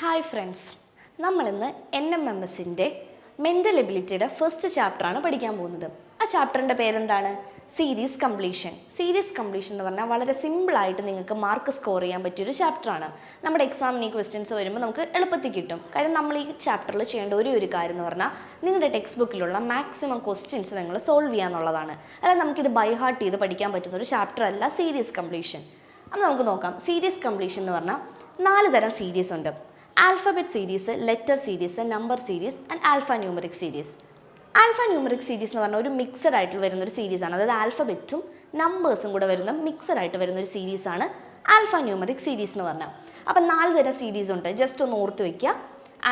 Hi friends, നമ്മളിന്ന് NMMSൻ്റെ mental എബിലിറ്റിയുടെ first ചാപ്റ്ററാണ് പഠിക്കാൻ പോകുന്നത്. ആ ചാപ്റ്ററിൻ്റെ പേരെന്താണ്? Series completion. സീരീസ് കംപ്ലീഷൻ എന്ന് പറഞ്ഞാൽ വളരെ സിമ്പിളായിട്ട് നിങ്ങൾക്ക് മാർക്ക് സ്കോർ ചെയ്യാൻ പറ്റിയൊരു ചാപ്റ്ററാണ്. നമ്മുടെ എക്സാമിന് ഈ ക്വസ്റ്റ്യൻസ് വരുമ്പോൾ നമുക്ക് എളുപ്പത്തിൽ കിട്ടും. കാര്യം നമ്മൾ ഈ ചാപ്റ്ററിൽ ചെയ്യേണ്ട ഒരു കാര്യം എന്ന് പറഞ്ഞാൽ നിങ്ങളുടെ ടെക്സ്റ്റ് ബുക്കിലുള്ള മാക്സിമം ക്വസ്റ്റ്യൻസ് നിങ്ങൾ സോൾവ് ചെയ്യുക എന്നുള്ളതാണ്. അല്ലാതെ നമുക്കിത് ബൈ ഹാർട്ട് ചെയ്ത് പഠിക്കാൻ പറ്റുന്ന ഒരു ചാപ്റ്റർ അല്ല സീരീസ് കംപ്ലീഷൻ. അപ്പോൾ നമുക്ക് നോക്കാം. സീരീസ് കംപ്ലീഷൻ എന്ന് പറഞ്ഞാൽ 4 തരം സീരീസ് ഉണ്ട്. Alphabet series, letter series, number series and alpha numeric series. Alpha numeric series എന്ന് പറഞ്ഞാൽ ഒരു മിക്സഡ് ആയിട്ട് വരുന്നൊരു സീരീസാണ്. അതായത് ആൽഫബറ്റും നമ്പേഴ്സും കൂടെ വരുന്ന മിക്സഡ് ആയിട്ട് വരുന്നൊരു സീരീസാണ് ആൽഫ ന്യൂമറിക് സീരീസ് എന്ന് പറഞ്ഞാൽ. അപ്പം 4 തരം സീരീസ് ഉണ്ട്. ജസ്റ്റ് ഒന്ന് ഓർത്ത് വയ്ക്കുക.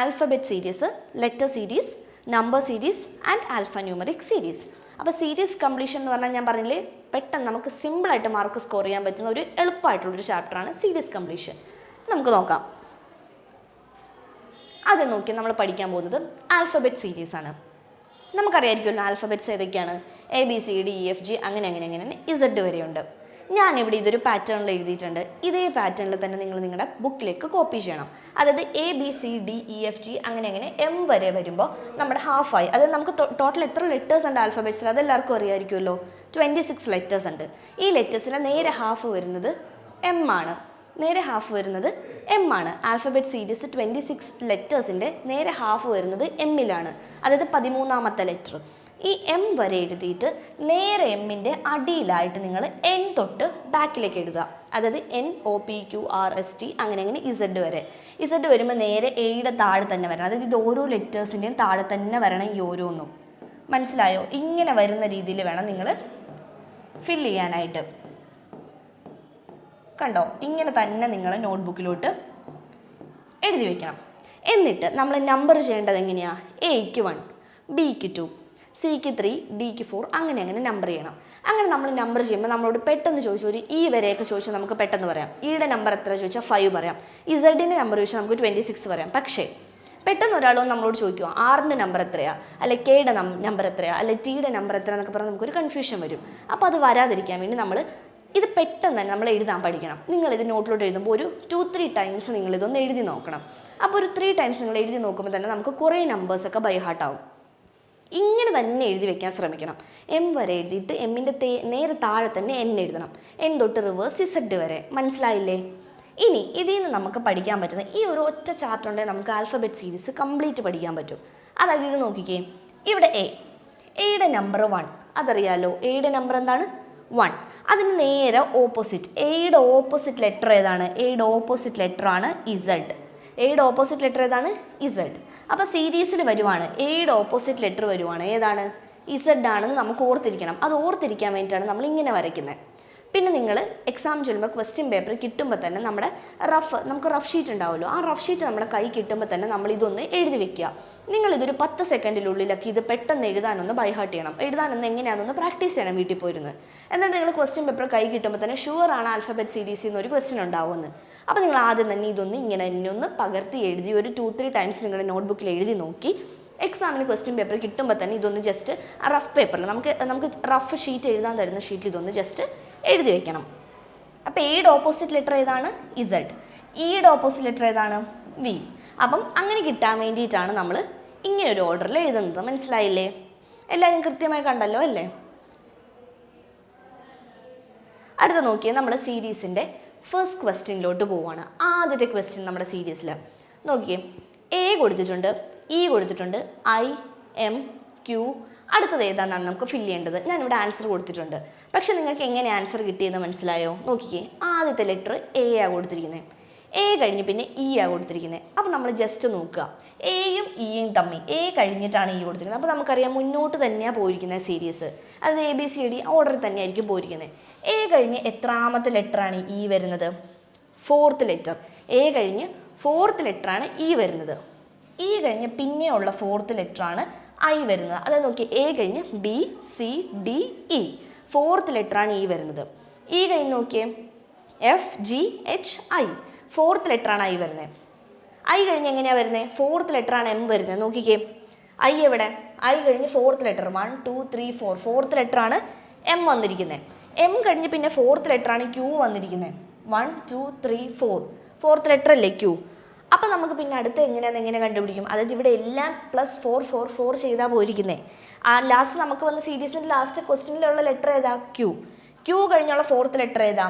Alphabet series, letter series, number series and alpha numeric series. അപ്പോൾ സീരീസ് കംപ്ലീഷൻ എന്ന് പറഞ്ഞാൽ ഞാൻ പറഞ്ഞില്ലേ, പെട്ടെന്ന് നമുക്ക് സിമ്പിളായിട്ട് മാർക്ക് സ്കോർ ചെയ്യാൻ പറ്റുന്ന ഒരു എളുപ്പമായിട്ടുള്ളൊരു ചാപ്റ്ററാണ് സീരീസ് കംപ്ലീഷൻ. നമുക്ക് നോക്കാം. ആദ്യം നോക്കി നമ്മൾ പഠിക്കാൻ പോകുന്നത് ആൽഫബറ്റ് സീരീസ് ആണ്. നമുക്കറിയായിരിക്കുമല്ലോ ആൽഫബറ്റ്സ് ഏതൊക്കെയാണ്. ABCDEFG അങ്ങനെ Z വരെയുണ്ട്. ഞാനിവിടെ ഇതൊരു പാറ്റേണിൽ എഴുതിയിട്ടുണ്ട്. ഇതേ പാറ്റേണിൽ തന്നെ നിങ്ങൾ നിങ്ങളുടെ ബുക്കിലേക്ക് കോപ്പി ചെയ്യണം. അതായത് ABCDEFG അങ്ങനെ M വരെ വരുമ്പോൾ നമ്മുടെ ഹാഫായി. അതായത് നമുക്ക് ടോട്ടൽ എത്ര ലെറ്റേഴ്സ് ഉണ്ട് ആൽഫബറ്റ്സിൽ അതെല്ലാവർക്കും അറിയാമായിരിക്കുമല്ലോ. 26 ലെറ്റേഴ്സ് ഉണ്ട്. ഈ ലെറ്റേഴ്സിൽ നേരെ ഹാഫ് വരുന്നത് M ആണ്. നേരെ ഹാഫ് വരുന്നത് M ആണ്. ആൽഫബറ്റ് സീരീസ് 26 ലെറ്റേഴ്സിൻ്റെ നേരെ ഹാഫ് വരുന്നത് M-ലാണ്. അതായത് 13ാമത്തെ ലെറ്റർ. ഈ M വരെ എഴുതിയിട്ട് നേരെ M-ൻ്റെ അടിയിലായിട്ട് നിങ്ങൾ N തൊട്ട് ബാക്കിലേക്ക് എഴുതുക. അതായത് NOPQRST അങ്ങനെ Z വരെ. Z വരുമ്പോൾ നേരെ Aയുടെ താഴെ തന്നെ വരണം. അതായത് ഇത് ഓരോ ലെറ്റേഴ്സിൻ്റെയും താഴെ തന്നെ വരണം ഈ ഓരോന്നും. മനസ്സിലായോ? ഇങ്ങനെ വരുന്ന രീതിയിൽ വേണം നിങ്ങൾ ഫില്ല് ചെയ്യാനായിട്ട്. കണ്ടോ? ഇങ്ങനെ തന്നെ നിങ്ങൾ നോട്ട്ബുക്കിലോട്ട് എഴുതി വയ്ക്കണം. എന്നിട്ട് നമ്മൾ നമ്പർ ചെയ്യേണ്ടത് എങ്ങനെയാണ്? Aക്ക് 1, Bക്ക് 2, Cക്ക് 3, Dക്ക് 4 അങ്ങനെ നമ്പർ ചെയ്യണം. അങ്ങനെ നമ്മൾ നമ്പർ ചെയ്യുമ്പോൾ നമ്മളോട് പെട്ടെന്ന് ചോദിച്ചു ഒരു E വരെയൊക്കെ ചോദിച്ചാൽ നമുക്ക് പെട്ടെന്ന് പറയാം. Eയുടെ നമ്പർ എത്ര ചോദിച്ചാൽ 5 പറയാം. Zൻ്റെ നമ്പർ ചോദിച്ചാൽ നമുക്ക് 26 പറയാം. പക്ഷേ പെട്ടെന്ന് ഒരാളോ നമ്മളോട് ചോദിക്കുക Rൻ്റെ നമ്പർ എത്രയാണ്, അല്ലെ Kയുടെ നമ്പർ എത്രയാണ്, അല്ലെ Tയുടെ നമ്പർ എത്ര എന്നൊക്കെ പറഞ്ഞാൽ നമുക്കൊരു കൺഫ്യൂഷൻ വരും. അപ്പോൾ അത് വരാതിരിക്കാൻ വേണ്ടി നമ്മൾ ഇത് പെട്ടെന്ന് തന്നെ നമ്മൾ എഴുതാൻ പഠിക്കണം. നിങ്ങളിത് നോട്ടിലോട്ട് എഴുതുമ്പോൾ ഒരു 2-3 ടൈംസ് നിങ്ങളിതൊന്ന് എഴുതി നോക്കണം. അപ്പോൾ ഒരു 3 ടൈംസ് നിങ്ങൾ എഴുതി നോക്കുമ്പോൾ തന്നെ നമുക്ക് കുറേ നമ്പേഴ്സൊക്കെ ബൈ ഹാർട്ടാവും. ഇങ്ങനെ തന്നെ എഴുതി വെക്കാൻ ശ്രമിക്കണം. M വരെ എഴുതിയിട്ട് M-ൻ്റെ നേരെ താഴെ തന്നെ N എഴുതണം. N തൊട്ട് റിവേഴ്സ് Z വരെ. മനസ്സിലായില്ലേ? ഇനി ഇതിൽ നിന്ന് നമുക്ക് പഠിക്കാൻ പറ്റുന്ന ഈ ഒരു ഒറ്റ ചാർട്ട് ഉണ്ടെങ്കിൽ നമുക്ക് ആൽഫബറ്റ് സീരീസ് കംപ്ലീറ്റ് പഠിക്കാൻ പറ്റും. അതായത് ഇത് നോക്കിക്കേ. ഇവിടെ Aയുടെ നമ്പർ 1 അതറിയാലോ. Aയുടെ നമ്പർ എന്താണ്? 1. അതിന് നേരെ ഓപ്പോസിറ്റ് Aയുടെ ഓപ്പോസിറ്റ് ലെറ്റർ ഏതാണ്? Aയുടെ ഓപ്പോസിറ്റ് ലെറ്ററാണ് Z. Aയുടെ ഓപ്പോസിറ്റ് ലെറ്റർ ഏതാണ്? Z. അപ്പോൾ സീരീസിൽ വരുവാണ് Aയുടെ ഓപ്പോസിറ്റ് ലെറ്റർ വരുവാണ് ഏതാണ്? Z ആണെന്ന് നമുക്ക് ഓർത്തിരിക്കണം. അത് ഓർത്തിരിക്കാൻ വേണ്ടിയിട്ടാണ് നമ്മൾ ഇങ്ങനെ വരയ്ക്കുന്നത്. പിന്നെ നിങ്ങൾ എക്സാം ചെല്ലുമ്പോൾ ക്വസ്റ്റ്യൻ പേപ്പർ കിട്ടുമ്പോൾ തന്നെ നമുക്ക് റഫ് ഷീറ്റ് ഉണ്ടാവുമല്ലോ. ആ റഫ് ഷീറ്റ് നമ്മുടെ കൈ കിട്ടുമ്പോൾ തന്നെ നമ്മൾ ഇതൊന്ന് എഴുതി വെക്കുക. നിങ്ങളിതൊരു 10 സെക്കൻഡിനുള്ളിലൊക്കെ ഇത് പെട്ടെന്ന് എഴുതാനൊന്ന് ബൈ ഹാർട്ട് ചെയ്യണം. എഴുതാനൊന്ന് എങ്ങനെയാണെന്നൊന്ന് പ്രാക്ടീസ് ചെയ്യണം വീട്ടിൽ പോയിരുന്ന്. എന്നിട്ട് നിങ്ങൾ ക്വസ്റ്റ്യൻ പേപ്പർ കൈ കിട്ടുമ്പോൾ തന്നെ ഷുവറാണ് ആൽഫബറ്റ് സീരീസിൽ നിന്ന് ഒരു ക്വസ്റ്റ്യൻ ഉണ്ടാവുമെന്ന്. അപ്പോൾ നിങ്ങൾ ആദ്യം തന്നെ ഇതൊന്ന് ഇങ്ങനെ ഒന്ന് പകർത്തി എഴുതി ഒരു 2-3 ടൈംസ് നിങ്ങളുടെ നോട്ട്ബുക്കിൽ എഴുതി നോക്കി എക്സാമിന് ക്വസ്റ്റ്യൻ പേപ്പർ കിട്ടുമ്പോൾ തന്നെ ഇതൊന്ന് ജസ്റ്റ് റഫ് പേപ്പറിൽ നമുക്ക് റഫ് ഷീറ്റ് എഴുതാൻ തരുന്ന ഷീറ്റിൽ ഇതൊന്ന് ജസ്റ്റ് എഴുതി വെക്കണം. അപ്പോൾ Aയുടെ ഓപ്പോസിറ്റ് ലെറ്റർ ഏതാണ്? Z. Eയുടെ ഓപ്പോസിറ്റ് ലെറ്റർ ഏതാണ്? V. അപ്പം അങ്ങനെ കിട്ടാൻ വേണ്ടിയിട്ടാണ് നമ്മൾ ഇങ്ങനെ ഒരു ഓർഡറിൽ എഴുതുന്നത്. മനസ്സിലായില്ലേ? എല്ലാവരും കൃത്യമായി കണ്ടല്ലോ അല്ലേ? അടുത്ത നോക്കിയാൽ നമ്മുടെ സീരീസിൻ്റെ ഫസ്റ്റ് ക്വസ്റ്റ്യനിലോട്ട് പോവുകയാണ്. ആദ്യത്തെ ക്വസ്റ്റ്യൻ നമ്മുടെ സീരീസിൽ നോക്കിയേ. A കൊടുത്തിട്ടുണ്ട്, E കൊടുത്തിട്ടുണ്ട്, I, M, Q. അടുത്തത് ഏതാണെന്നാണ് നമുക്ക് ഫില്ല് ചെയ്യേണ്ടത്. ഞാനിവിടെ ആൻസർ കൊടുത്തിട്ടുണ്ട്. പക്ഷെ നിങ്ങൾക്ക് എങ്ങനെ ആൻസർ കിട്ടിയെന്ന് മനസ്സിലായോ? നോക്കിക്കേ. ആദ്യത്തെ ലെറ്റർ A ആണ് കൊടുത്തിരിക്കുന്നത്. A കഴിഞ്ഞ് പിന്നെ E ആണ് കൊടുത്തിരിക്കുന്നത്. അപ്പോൾ നമ്മൾ ജസ്റ്റ് നോക്കുക. Aയും Eയും തമ്മിൽ A കഴിഞ്ഞിട്ടാണ് E കൊടുത്തിരിക്കുന്നത്. അപ്പോൾ നമുക്കറിയാം മുന്നോട്ട് തന്നെയാണ് പോയിരിക്കുന്നത് സീരീസ്. അത് ABCD ഓർഡറിൽ തന്നെയായിരിക്കും പോയിരിക്കുന്നത്. A കഴിഞ്ഞ് എത്രാമത്തെ ലെറ്ററാണ് E വരുന്നത്? 4th letter. A കഴിഞ്ഞ് 4th ലെറ്ററാണ് E വരുന്നത്. E കഴിഞ്ഞ് പിന്നെയുള്ള 4th ലെറ്ററാണ് I വരുന്നത്. അതായത് നോക്കി A കഴിഞ്ഞ് BCDE 4th ലെറ്ററാണ് E വരുന്നത്. E കഴിഞ്ഞ് നോക്കിയേ FGHI 4th ലെറ്ററാണ് I വരുന്നത്. I കഴിഞ്ഞ് എങ്ങനെയാണ് വരുന്നത്? 4th ലെറ്ററാണ് M വരുന്നത്. നോക്കിക്കേ I എവിടെ? I കഴിഞ്ഞ് 4th ലെറ്റർ 1, 2, 3, 4 4th ലെറ്ററാണ് M വന്നിരിക്കുന്നത്. M കഴിഞ്ഞ് പിന്നെ 4th ലെറ്ററാണ് Q വന്നിരിക്കുന്നത്. 1, 2, 3, 4 4th ലെറ്റർ അല്ലേ Q. അപ്പം നമുക്ക് പിന്നെ അടുത്ത് എങ്ങനെ കണ്ടുപിടിക്കും? അതായത് ഇവിടെ എല്ലാം +4 ചെയ്താൽ പോയിരിക്കുന്നേ. ആ ലാസ്റ്റ് നമുക്ക് വന്ന സീരീസിൻ്റെ ലാസ്റ്റ് ക്വസ്റ്റ്യനിലുള്ള ലെറ്റർ ഏതാ? ക്യൂ കഴിഞ്ഞുള്ള 4th ലെറ്റർ ഏതാ?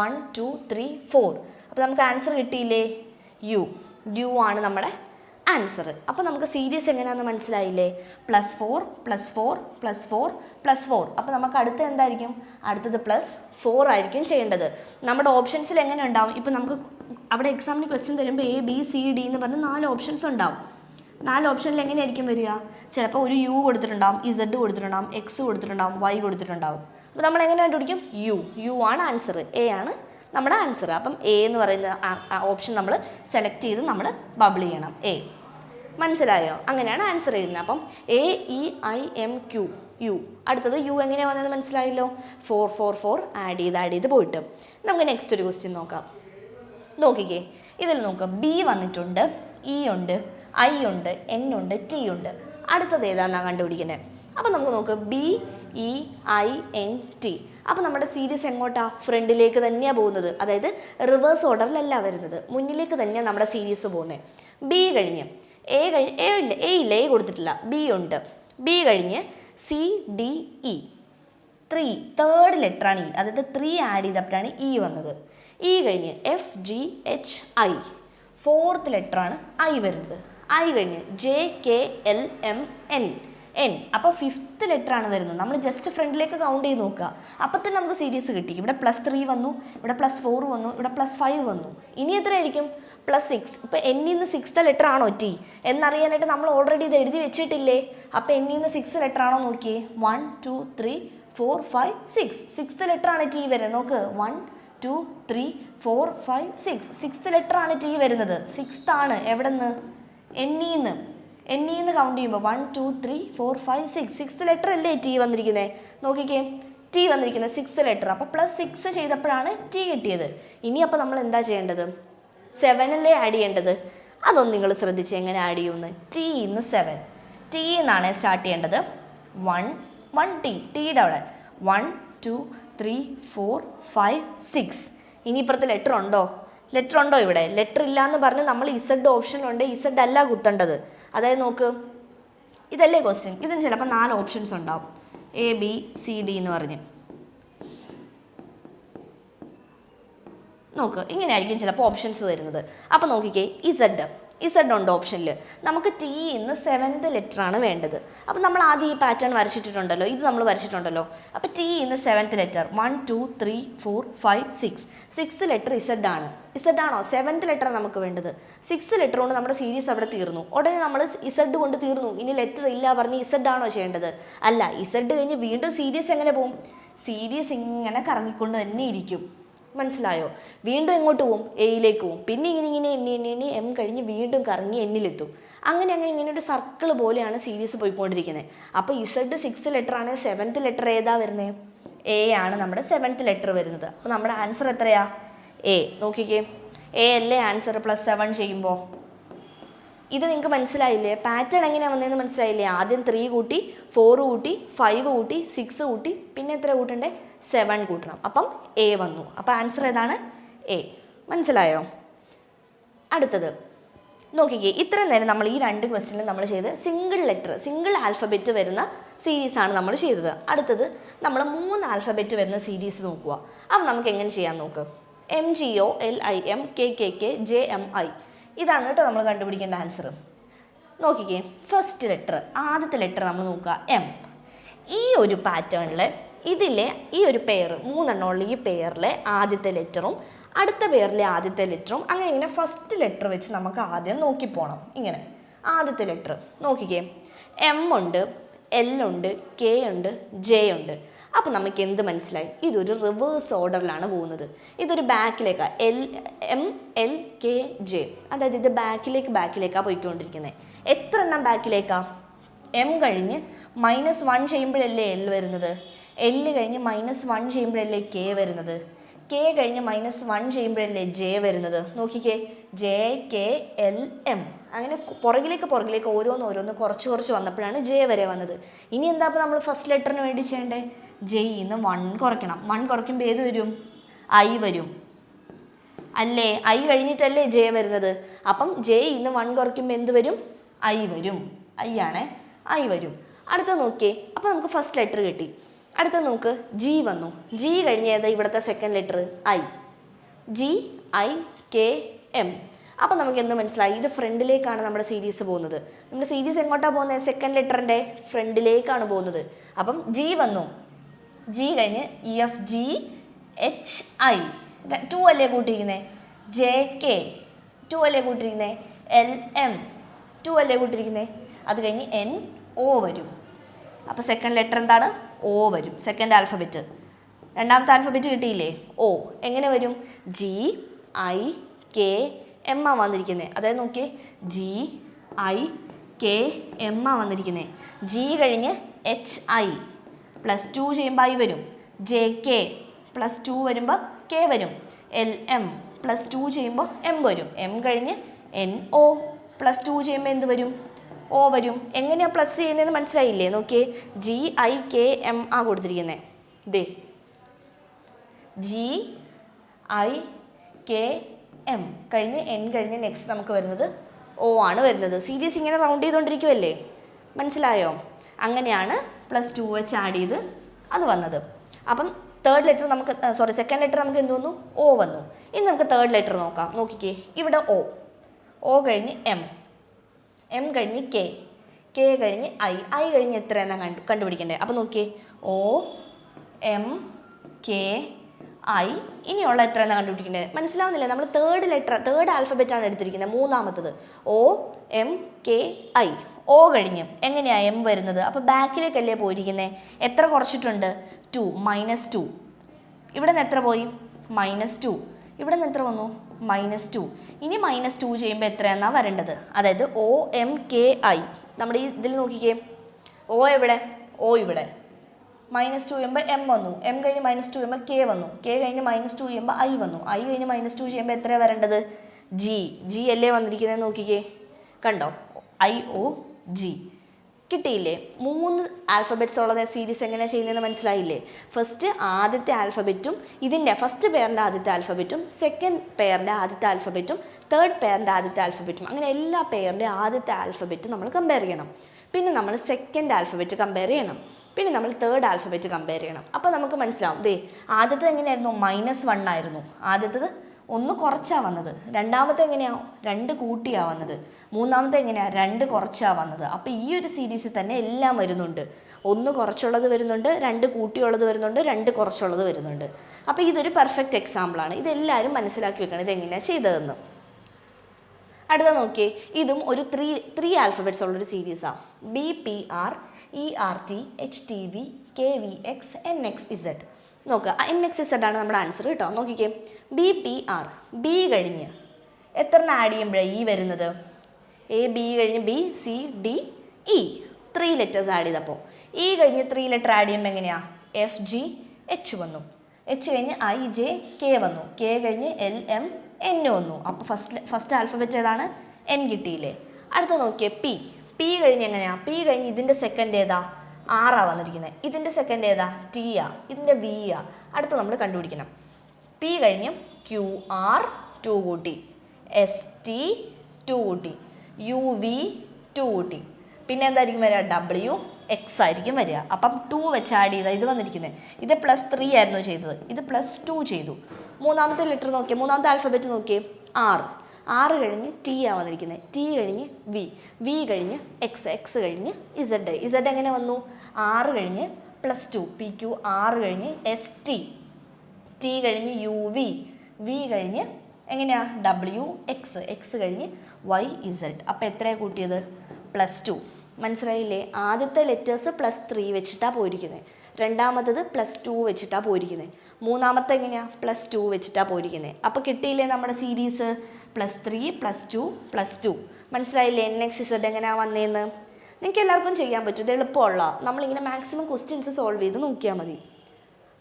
1 2 3 4. അപ്പോൾ നമുക്ക് ആൻസർ കിട്ടിയില്ലേ? യു ആണ് നമ്മുടെ ആൻസർ. അപ്പോൾ നമുക്ക് സീരീസ് എങ്ങനെയാണെന്ന് മനസ്സിലായില്ലേ? +4 +4 +4 +4. അപ്പോൾ നമുക്ക് അടുത്ത് എന്തായിരിക്കും? അടുത്തത് +4 ആയിരിക്കും ചെയ്യേണ്ടത്. നമ്മുടെ ഓപ്ഷൻസിൽ എങ്ങനെ ഉണ്ടാവും? ഇപ്പം നമുക്ക് അവിടെ എക്സാമിന് ക്വസ്റ്റ്യൻ തരുമ്പോൾ ABCD എന്ന് പറഞ്ഞ് 4 ഓപ്ഷൻസ് ഉണ്ടാവും. 4 ഓപ്ഷനിൽ എങ്ങനെയായിരിക്കും വരിക? ചിലപ്പോൾ ഒരു U കൊടുത്തിട്ടുണ്ടാവും, Z കൊടുത്തിട്ടുണ്ടാവും, X കൊടുത്തിട്ടുണ്ടാവും, Y കൊടുത്തിട്ടുണ്ടാവും. അപ്പോൾ നമ്മൾ എങ്ങനെ കണ്ടുപിടിക്കും? യു ആണ് ആൻസർ. A ആണ് നമ്മുടെ ആൻസർ. അപ്പം A എന്ന് പറയുന്ന ഓപ്ഷൻ നമ്മൾ സെലക്ട് ചെയ്ത് നമ്മൾ ബബിൾ ചെയ്യണം. A മനസ്സിലായോ? അങ്ങനെയാണ് ആൻസർ എഴുതുന്നത്. അപ്പം AEIMQ അടുത്തത് U എങ്ങനെയാണ് വന്നത് മനസ്സിലായല്ലോ? 4 ആഡ് ചെയ്ത് പോയിട്ട് നമുക്ക് നെക്സ്റ്റ് ഒരു ക്വസ്റ്റ്യൻ നോക്കാം. നോക്കിക്കേ, ഇതിൽ നോക്കാം. B വന്നിട്ടുണ്ട്, E ഉണ്ട്, I ഉണ്ട്, N ഉണ്ട്, T ഉണ്ട്. അടുത്തത് ഏതാണെന്നാണ് കണ്ടുപിടിക്കുന്നത്. അപ്പം നമുക്ക് നോക്കാം BEINT. അപ്പോൾ നമ്മുടെ സീരീസ് എങ്ങോട്ടാ? ഫ്രണ്ടിലേക്ക് തന്നെയാണ് പോകുന്നത്. അതായത് റിവേഴ്സ് ഓർഡറിലല്ല വരുന്നത്, മുന്നിലേക്ക് തന്നെയാണ് നമ്മുടെ സീരീസ് പോകുന്നത്. B കഴിഞ്ഞ് A ഇല്ല, A കൊടുത്തിട്ടില്ല, B ഉണ്ട്. B കഴിഞ്ഞ് CDE 3 തേർഡ് ലെറ്ററാണ് E. അതായത് 3 ആഡ് ചെയ്തപ്പോഴാണ് E വന്നത്. E കഴിഞ്ഞ് FGHI 4th ലെറ്ററാണ് I വരുന്നത്. I കഴിഞ്ഞ് JKLMN അപ്പോൾ 5th ലെറ്ററാണ് വരുന്നത്. നമ്മൾ ജസ്റ്റ് ഫ്രണ്ടിലേക്ക് കൗണ്ട് ചെയ്ത് നോക്കുക, അപ്പോൾ തന്നെ നമുക്ക് സീരീസ് കിട്ടി. ഇവിടെ +3 വന്നു, ഇവിടെ +4 വന്നു, ഇവിടെ +5 വന്നു. ഇനി എത്രയായിരിക്കും? +6. ഇപ്പോൾ എന്നിൽ നിന്ന് 6th ലെറ്റർ ആണോ T എന്നറിയാനായിട്ട് നമ്മൾ ഓൾറെഡി ഇത് എഴുതി വെച്ചിട്ടില്ലേ? അപ്പോൾ എന്നിൽ നിന്ന് 6th ലെറ്റർ ആണോ നോക്കിയേ. 1 2 3 4 5 6 6th ലെറ്റർ ആണ് T വരുന്നത്. നോക്ക്, 1 2 3 4 5 6 6th ലെറ്റർ ആണ് T വരുന്നത്. 6th ആണ്. എവിടെ നിന്ന്? എന്നിൽ നിന്ന് കൗണ്ട് ചെയ്യുമ്പോൾ 1 2 3 4 5 6 6th ലെറ്റർ അല്ലേ T വന്നിരിക്കുന്നത്? നോക്കിക്കേ, T വന്നിരിക്കുന്നത് 6th ലെറ്റർ. അപ്പോൾ +6 ചെയ്തപ്പോഴാണ് T കിട്ടിയത്. ഇനി അപ്പോൾ നമ്മൾ എന്താ ചെയ്യേണ്ടത്? 7 അല്ലേ ആഡ് ചെയ്യേണ്ടത്? അതൊന്നും നിങ്ങൾ ശ്രദ്ധിച്ച് എങ്ങനെ ആഡ് ചെയ്യുമെന്ന്. T ഇന്ന് 7 T എന്നാണ് സ്റ്റാർട്ട് ചെയ്യേണ്ടത്. 1 Tയുടെ അവിടെ 1 2 3 4 5 6. ഇനി ഇപ്പുറത്ത് ലെറ്റർ ഉണ്ടോ? ഇവിടെ ലെറ്റർ ഇല്ല എന്ന് പറഞ്ഞ് നമ്മൾ Z ഓപ്ഷനിലുണ്ട്, Z അല്ല കുത്തേണ്ടത്. അതായത് നോക്ക്, ഇതല്ലേ ക്വസ്റ്റ്യൻ. ഇതിന് ചിലപ്പോൾ 4 ഓപ്ഷൻസ് ഉണ്ടാവും, ABCD എന്ന് പറഞ്ഞ്. നോക്ക്, ഇങ്ങനെയായിരിക്കും ചിലപ്പോൾ ഓപ്ഷൻസ് തരുന്നത്. അപ്പോൾ നോക്കിക്കേ, ഇസഡ് ഉണ്ട് ഓപ്ഷനിൽ. നമുക്ക് T ഇന്ന് 7th ലെറ്ററാണ് വേണ്ടത്. അപ്പോൾ നമ്മൾ ആദ്യം ഈ പാറ്റേൺ വരച്ചിട്ടുണ്ടല്ലോ, ഇത് നമ്മൾ വരച്ചിട്ടുണ്ടല്ലോ. അപ്പോൾ T ഇന്ന് 7th ലെറ്റർ 1 2 3 4 5 6 6th ലെറ്റർ ആണോ? 7th ലെറ്റർ നമുക്ക് വേണ്ടത്. 6th ലെറ്റർ കൊണ്ട് നമ്മുടെ സീരീസ് അവിടെ തീർന്നു. ഉടനെ നമ്മൾ Z കൊണ്ട് തീർന്നു. ഇനി ലെറ്റർ ഇല്ല പറഞ്ഞ് Z ആണോ ചെയ്യേണ്ടത്? അല്ല, Z കഴിഞ്ഞ് വീണ്ടും സീരീസ് എങ്ങനെ പോകും? സീരീസ് ഇങ്ങനെ കറങ്ങിക്കൊണ്ട് തന്നെ ഇരിക്കും. മനസ്സിലായോ? വീണ്ടും എങ്ങോട്ട് പോവും? എയിലേക്ക് പോവും. പിന്നെ ഇങ്ങനെ എണ്ണി M കഴിഞ്ഞ് വീണ്ടും കറങ്ങി എന്നിലെത്തും. അങ്ങനെ ഒരു സർക്കിൾ പോലെയാണ് സീരീസ് പോയിക്കൊണ്ടിരിക്കുന്നത്. അപ്പോൾ Z 6th ലെറ്റർ ആണ്. 7th ലെറ്റർ ഏതാ വരുന്നത്? A ആണ് നമ്മുടെ 7th ലെറ്റർ വരുന്നത്. അപ്പോൾ നമ്മുടെ ആൻസർ എത്രയാ? A. നോക്കിക്കേ, A അല്ലേ ആൻസർ. +7 ചെയ്യുമ്പോൾ ഇത് നിങ്ങൾക്ക് മനസ്സിലായില്ലേ? പാറ്റേൺ എങ്ങനെയാണ് വന്നതെന്ന് മനസ്സിലായില്ലേ? ആദ്യം 3 കൂട്ടി, 4 കൂട്ടി, 5 കൂട്ടി, 6 കൂട്ടി, പിന്നെ എത്ര കൂട്ടണ്ടേ? 7 കൂട്ടണം. അപ്പം A വന്നു. അപ്പോൾ ആൻസർ ഏതാണ്? A. മനസ്സിലായോ? അടുത്തത് നോക്കിക്കേ, ഇത്രയും നേരം നമ്മൾ ഈ 2 ക്വസ്റ്റ്യനിൽ നമ്മൾ ചെയ്ത് സിംഗിൾ ആൽഫബറ്റ് വരുന്ന സീരീസാണ് നമ്മൾ ചെയ്തത്. അടുത്തത് നമ്മൾ 3 ആൽഫബറ്റ് വരുന്ന സീരീസ് നോക്കുക. അപ്പം നമുക്ക് എങ്ങനെ ചെയ്യാൻ നോക്ക്. MGO LIM KKK JMI ഇതാണ് കേട്ടോ നമ്മൾ കണ്ടുപിടിക്കേണ്ട ആൻസർ. നോക്കിക്കേ, ഫസ്റ്റ് ലെറ്റർ, ആദ്യത്തെ ലെറ്റർ നമ്മൾ നോക്കുക M. ഈ ഒരു പാറ്റേണിൽ ഇതിലെ ഈ ഒരു പെയർ 3 എണ്ണമുള്ള ഈ പെയറിലെ ആദ്യത്തെ ലെറ്ററും അടുത്ത പെയറിലെ ആദ്യത്തെ ലെറ്ററും അങ്ങനെ ഫസ്റ്റ് ലെറ്റർ വെച്ച് നമുക്ക് ആദ്യം നോക്കിപ്പോണം. ഇങ്ങനെ ആദ്യത്തെ ലെറ്റർ നോക്കിക്കേ, M ഉണ്ട്, L ഉണ്ട്, K ഉണ്ട്, J ഉണ്ട്. അപ്പോൾ നമുക്ക് എന്ത് മനസ്സിലായി? ഇതൊരു റിവേഴ്സ് ഓർഡറിലാണ് പോകുന്നത്. ഇതൊരു ബാക്കിലേക്കാണ്. LMLKJ. അതായത് ഇത് ബാക്കിലേക്കാണ് പോയിക്കൊണ്ടിരിക്കുന്നത്. എത്ര എണ്ണം ബാക്കിലേക്കാണ്? M കഴിഞ്ഞ് -1 ചെയ്യുമ്പോഴല്ലേ L വരുന്നത്. L കഴിഞ്ഞ് -1 ചെയ്യുമ്പോഴല്ലേ K വരുന്നത്. K കഴിഞ്ഞ് -1 ചെയ്യുമ്പോഴല്ലേ J വരുന്നത്. നോക്കിക്കേ, JKLM. അങ്ങനെ പുറകിലേക്ക് ഓരോന്ന് കുറച്ച് വന്നപ്പോഴാണ് J വരെ വന്നത്. ഇനി എന്താ അപ്പോൾ നമ്മൾ ഫസ്റ്റ് ലെറ്ററിന് വേണ്ടി ചെയ്യേണ്ടേ? J ന്ന് 1 കുറയ്ക്കണം. 1 കുറയ്ക്കുമ്പോൾ ഏത് വരും? I വരും. അല്ലേ? ഐ കഴിഞ്ഞിട്ടല്ലേ ജെ വരുന്നത്. അപ്പം ജെ ഇന്ന് 1 കുറയ്ക്കുമ്പോൾ എന്ത് വരും? ഐ വരും. ഐ ആണേ, ഐ വരും. അടുത്ത നോക്കിയേ, അപ്പോൾ നമുക്ക് ഫസ്റ്റ് ലെറ്റർ കിട്ടി. അടുത്ത നോക്ക്, ജി വന്നു. ജി കഴിഞ്ഞ് ഏതാ ഇവിടുത്തെ second letter? I. G I K M. അപ്പം നമുക്ക് എന്ത് മനസ്സിലായി? ഇത് ഫ്രണ്ടിലേക്കാണ് നമ്മുടെ സീരീസ് പോകുന്നത്. നമ്മുടെ സീരീസ് എങ്ങോട്ടാണ് പോകുന്നത്? സെക്കൻഡ് ലെറ്ററിൻ്റെ ഫ്രണ്ടിലേക്കാണ് പോകുന്നത്. അപ്പം ജി വന്നു. ജി കഴിഞ്ഞ് E F G H I 2 അല്ലേ കൂട്ടിയിരിക്കുന്നത്? ജെ കെ 2 അല്ലേ കൂട്ടിയിരിക്കുന്നത്? എൽ എം 2 അല്ലേ കൂട്ടിയിരിക്കുന്നത്? അത് കഴിഞ്ഞ് എൻ ഒ വരും. അപ്പോൾ സെക്കൻഡ് ലെറ്റർ എന്താണ്? ഒ വരും. Second alphabet. രണ്ടാമത്തെ ആൽഫബറ്റ് കിട്ടിയില്ലേ? ഒ. എങ്ങനെ വരും? ജി ഐ കെ എം ആ വന്നിരിക്കുന്നത്. അതായത് നോക്കിയേ, ജി ഐ കെ എം ആ വന്നിരിക്കുന്നത്. ജി കഴിഞ്ഞ് എച്ച് ഐ +2 ചെയ്യുമ്പോൾ ഐ വരും. ജെ കെ +2 വരുമ്പോൾ കെ വരും. എൽ എം +2 ചെയ്യുമ്പോൾ എം വരും. എം കഴിഞ്ഞ് എൻ ഒ +2 ചെയ്യുമ്പോൾ എന്ത് വരും? ഒ വരും. എങ്ങനെയാണ് പ്ലസ് ചെയ്യുന്നതെന്ന് മനസ്സിലായില്ലേ? നോക്കിയേ, ജി ഐ കെ എം ആ കൊടുത്തിരിക്കുന്നത്. ദേ ജി ഐ കെ എം കഴിഞ്ഞ് എൻ കഴിഞ്ഞ് നെക്സ്റ്റ് നമുക്ക് വരുന്നത് ഒ ആണ് വരുന്നത്. സീരീസ് ഇങ്ങനെ റൗണ്ട് ചെയ്തുകൊണ്ടിരിക്കുമല്ലേ? മനസ്സിലായോ? അങ്ങനെയാണ് +2 വെച്ച് ആഡ് ചെയ്ത് അത് വന്നത്. അപ്പം തേർഡ് ലെറ്റർ നമുക്ക് സെക്കൻഡ് ലെറ്റർ നമുക്ക് എന്ത് വന്നു? ഒ വന്നു. ഇനി നമുക്ക് തേർഡ് ലെറ്റർ നോക്കാം. നോക്കിക്കേ, ഇവിടെ ഒ. ഒ കഴിഞ്ഞ് എം. എം കഴിഞ്ഞ് കെ. കെ കഴിഞ്ഞ് ഐ. ഐ കഴിഞ്ഞ് എത്ര എന്നാണ് കണ്ടുപിടിക്കേണ്ടത്. അപ്പോൾ നോക്കിയേ, ഒ എം കെ ഐ. ഇനിയുള്ള എത്ര എന്നാണ് കണ്ടുപിടിക്കേണ്ടത്? മനസ്സിലാവുന്നില്ല? നമ്മൾ തേർഡ് ആൽഫബറ്റാണ് എടുത്തിരിക്കുന്നത്, മൂന്നാമത്തത്. O M K I. O കഴിഞ്ഞ് എങ്ങനെയാണ് എം വരുന്നത്? അപ്പോൾ ബാക്കിലേക്കല്ലേ പോയിരിക്കുന്നത്? എത്ര കുറച്ചിട്ടുണ്ട്? 2 -2. ഇവിടെ നിന്ന് എത്ര പോയി? -2. ഇവിടെ നിന്ന് എത്ര വന്നു? -2. ഇനി -2 ചെയ്യുമ്പോൾ എത്രയെന്നാണ് വരേണ്ടത്? അതായത് ഒ എം കെ ഐ. നമ്മുടെ ഈ ഇതിൽ നോക്കിക്കേ, ഒ എവിടെ? ഒ ഇവിടെ. -2 ചെയ്യുമ്പോൾ എം വന്നു. എം കഴിഞ്ഞ് -2 ചെയ്യുമ്പോൾ കെ വന്നു. കെ കഴിഞ്ഞ് -2 ചെയ്യുമ്പോൾ ഐ വന്നു. ഐ കഴിഞ്ഞ് -2 ചെയ്യുമ്പോൾ എത്രയാണ് വരേണ്ടത്? ജി. ജി അല്ലേ വന്നിരിക്കുന്നത്? നോക്കിക്കേ, കണ്ടോ? I O G. കിട്ടിയില്ലേ? 3 ആൽഫബറ്റ്സ് ഉള്ള സീരീസ് എങ്ങനെയാണ് ചെയ്യുന്നതെന്ന് മനസ്സിലായില്ലേ? ഫസ്റ്റ് ആദ്യത്തെ ആൽഫബറ്റും ഇതിൻ്റെ ഫസ്റ്റ് പെയറിൻ്റെ ആദ്യത്തെ ആൽഫബറ്റും സെക്കൻഡ് പെയറിൻ്റെ ആദ്യത്തെ ആൽഫബറ്റും തേർഡ് പെയറിൻ്റെ ആദ്യത്തെ ആൽഫബറ്റും, അങ്ങനെ എല്ലാ പെയറിൻ്റെ ആദ്യത്തെ ആൽഫബറ്റ് നമ്മൾ കമ്പയർ ചെയ്യണം. പിന്നെ നമ്മൾ സെക്കൻഡ് ആൽഫബറ്റ് കമ്പയർ ചെയ്യണം. പിന്നെ നമ്മൾ തേർഡ് ആൽഫബറ്റ് കമ്പയർ ചെയ്യണം. അപ്പോൾ നമുക്ക് മനസ്സിലാവും. ദേ ആദ്യത്തെ എങ്ങനെയായിരുന്നു? -1 ആയിരുന്നു. ആദ്യത്തത് 1 കുറച്ചാണ് വന്നത്. രണ്ടാമത്തെ എങ്ങനെയാണ്? 2 കൂട്ടിയാണ് വന്നത്. മൂന്നാമത്തെ എങ്ങനെയാണ്? 2 കുറച്ചാണ് വന്നത്. അപ്പോൾ ഈ ഒരു സീരീസിൽ തന്നെ എല്ലാം വരുന്നുണ്ട്. 1 കുറച്ചുള്ളത് വരുന്നുണ്ട്, 2 കൂട്ടിയുള്ളത് വരുന്നുണ്ട്, 2 കുറച്ചുള്ളത് വരുന്നുണ്ട്. അപ്പോൾ ഇതൊരു പെർഫെക്റ്റ് എക്സാമ്പിളാണ്. ഇതെല്ലാവരും മനസ്സിലാക്കി വെക്കണം ഇതെങ്ങനെയാണ് ചെയ്തതെന്ന്. അടുത്ത നോക്കിയേ, ഇതും ഒരു ത്രീ ആൽഫബറ്റ്സ് ഉള്ളൊരു സീരീസാണ്. BPR ERT HTV KVX NXZ. നോക്കുക, NXZ ആണ് നമ്മുടെ ആൻസർ കേട്ടോ. നോക്കിക്കേ, BPR. ബി കഴിഞ്ഞ് എത്ര ആഡ് ചെയ്യുമ്പോഴാണ് ഈ വരുന്നത്? A B കഴിഞ്ഞ് B C D E 3 letters add ചെയ്തപ്പോൾ. E കഴിഞ്ഞ് 3 ലെറ്റർ ആഡ് ചെയ്യുമ്പോൾ എങ്ങനെയാണ്? F G H വന്നു. H കഴിഞ്ഞ് I J K വന്നു. K കഴിഞ്ഞ് L M N വന്നു. അപ്പോൾ ഫസ്റ്റ് ആൽഫബറ്റ് ഏതാണ്? N കിട്ടിയില്ലേ? അടുത്ത നോക്കിയേ, P. P കഴിഞ്ഞ് എങ്ങനെയാണ്? P കഴിഞ്ഞ് ഇതിൻ്റെ സെക്കൻഡ് ഏതാ? R വന്നിരിക്കുന്നത്. ഇതിൻ്റെ സെക്കൻഡ് ഏതാ? T ആ. ഇതിൻ്റെ V ആ. അടുത്ത നമ്മൾ കണ്ടുപിടിക്കണം. P കഴിഞ്ഞ് QR 2 കൂട്ടി, ST 2 കൂട്ടി, UV 2 കൂട്ടി. പിന്നെ എന്തായിരിക്കും വരിക? WX ആയിരിക്കും വരിക. അപ്പം 2 വെച്ച് ആഡ് ചെയ്താൽ ഇത് വന്നിരിക്കുന്നത്. ഇത് +3 ആയിരുന്നു ചെയ്തത്, ഇത് +2 ചെയ്തു. മൂന്നാമത്തെ ലെറ്റർ നോക്കിയേ, മൂന്നാമത്തെ ആൽഫബറ്റ് നോക്കിയേ, R. R കഴിഞ്ഞ് T ആ വന്നിരിക്കുന്നത്. T കഴിഞ്ഞ് V. V കഴിഞ്ഞ് X. X കഴിഞ്ഞ് Z. Z എങ്ങനെ വന്നു? R കഴിഞ്ഞ് +2 PQ. R കഴിഞ്ഞ് ST. T കഴിഞ്ഞ് UV. V കഴിഞ്ഞ് എങ്ങനെയാ? WX. X കഴിഞ്ഞ് YZ. അപ്പോൾ എത്രയാണ് കൂട്ടിയത്? +2. മനസ്സിലായില്ലേ? ആദ്യത്തെ ലെറ്റേഴ്സ് +3 വെച്ചിട്ടാണ് പോയിരിക്കുന്നത്. രണ്ടാമത്തത് +2 വെച്ചിട്ടാണ് പോയിരിക്കുന്നത്. മൂന്നാമത്തെ എങ്ങനെയാണ്? +2 വെച്ചിട്ടാണ് പോയിരിക്കുന്നത്. അപ്പോൾ കിട്ടിയില്ലേ നമ്മുടെ സീരീസ്? +3 +2 +2. മനസ്സിലായില്ലേ NXZ എങ്ങനെയാണ് വന്നതെന്ന്? നിങ്ങൾക്ക് എല്ലാവർക്കും ചെയ്യാൻ പറ്റും. ഇത് എളുപ്പമുള്ള, നമ്മളിങ്ങനെ മാക്സിമം ക്വസ്റ്റ്യൻസ് സോൾവ് ചെയ്ത് നോക്കിയാൽ മതി.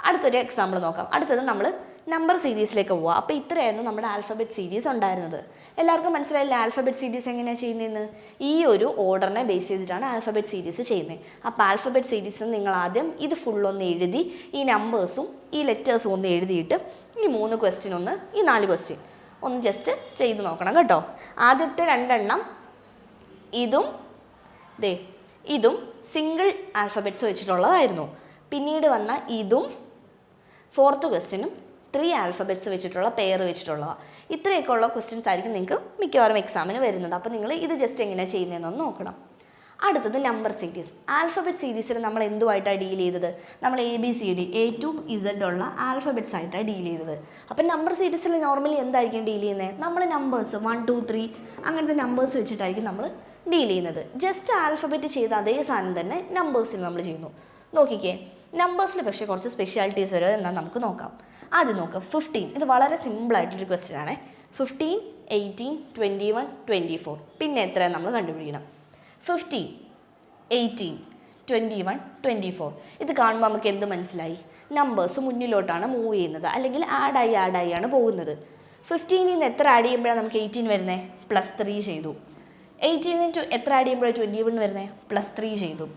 അടുത്തൊരു എക്സാമ്പിൾ നോക്കാം. അടുത്തത് നമ്മൾ നമ്പർ സീരീസിലേക്ക് പോവുക. അപ്പോൾ ഇത്രയായിരുന്നു നമ്മുടെ ആൽഫബറ്റ് സീരീസ് ഉണ്ടായിരുന്നത്. എല്ലാവർക്കും മനസ്സിലായില്ലേ ആൽഫബറ്റ് സീരീസ് എങ്ങനെയാണ് ചെയ്യുന്നതെന്ന്? ഈ ഒരു ഓർഡറിനെ ബേസ് ചെയ്തിട്ടാണ് ആൽഫബറ്റ് സീരീസ് ചെയ്യുന്നത്. അപ്പോൾ ആൽഫബറ്റ് സീരീസിൽ നിങ്ങൾ ആദ്യം ഇത് ഫുള്ളൊന്ന് എഴുതി, ഈ നമ്പേഴ്സും ഈ ലെറ്റേഴ്സും ഒന്ന് എഴുതിയിട്ട് ഈ 3 ക്വസ്റ്റ്യൻ ഒന്ന്, ഈ 4 ക്വസ്റ്റ്യൻ ഒന്ന് ജസ്റ്റ് ചെയ്ത് നോക്കണം കേട്ടോ. ആദ്യത്തെ രണ്ടെണ്ണം ഇതും സിംഗിൾ ആൽഫബറ്റ്സ് വെച്ചിട്ടുള്ളതായിരുന്നു. പിന്നീട് വന്ന ഇതും ഫോർത്ത് ക്വസ്റ്റ്യനും 3 ആൽഫബറ്റ്സ് വെച്ചിട്ടുള്ള പെയർ വെച്ചിട്ടുള്ളതാണ്. ഇത്രയൊക്കെ ഉള്ള ക്വസ്റ്റ്യൻസ് ആയിരിക്കും നിങ്ങൾക്ക് മിക്കവാറും എക്സാമിന് വരുന്നത്. അപ്പോൾ നിങ്ങൾ ഇത് ജസ്റ്റ് എങ്ങനെയാണ് ചെയ്യുന്നതെന്നൊന്ന് നോക്കണം. അടുത്തത് നമ്പർ സീരീസ്. ആൽഫബറ്റ് സീരീസിൽ നമ്മൾ എന്തുമായിട്ടാണ് ഡീൽ ചെയ്തത്? നമ്മൾ ABCD A to Z ഉള്ള ആൽഫബറ്റ്സ് ആയിട്ടാണ് ഡീൽ ചെയ്തത്. അപ്പം നമ്പർ സീരീസിൽ നോർമലി എന്തായിരിക്കും ഡീൽ ചെയ്യുന്നത്? നമ്മൾ നമ്പേഴ്സ് 1 2 3 അങ്ങനത്തെ നമ്പേഴ്സ് വെച്ചിട്ടായിരിക്കും നമ്മൾ ഡീൽ ചെയ്യുന്നത്. ജസ്റ്റ് ആൽഫബറ്റ് ചെയ്ത അതേ സാധനം തന്നെ നമ്പേഴ്സിൽ നമ്മൾ ചെയ്യുന്നു. നോക്കിക്കേ, നമ്പേഴ്സിൽ പക്ഷേ കുറച്ച് സ്പെഷ്യാലിറ്റീസ് വരും. എന്നാൽ നമുക്ക് നോക്കാം. ആദ്യം നോക്കാം 15. ഇത് വളരെ സിമ്പിളായിട്ടൊരു ക്വസ്റ്റ്യൻ ആണ്. 15 18 21 24. പിന്നെ എത്രയാണ് നമ്മൾ കണ്ടുപിടിക്കണം? 15 18 21 24. ഇത് കാണുമ്പോൾ നമുക്ക് എന്ത് മനസ്സിലായി? നമ്പേഴ്സ് മുന്നിലോട്ടാണ് മൂവ് ചെയ്യുന്നത്, അല്ലെങ്കിൽ ആഡായാണ് പോകുന്നത്. 15 നിന്ന് എത്ര ആഡ് ചെയ്യുമ്പോഴാണ് നമുക്ക് 18 വരുന്നത്? +3 ചെയ്തു. 18 നിന്ന് എത്ര ആഡ് ചെയ്യുമ്പോഴാണ് 21 വരുന്നത്? +3 ചെയ്തു.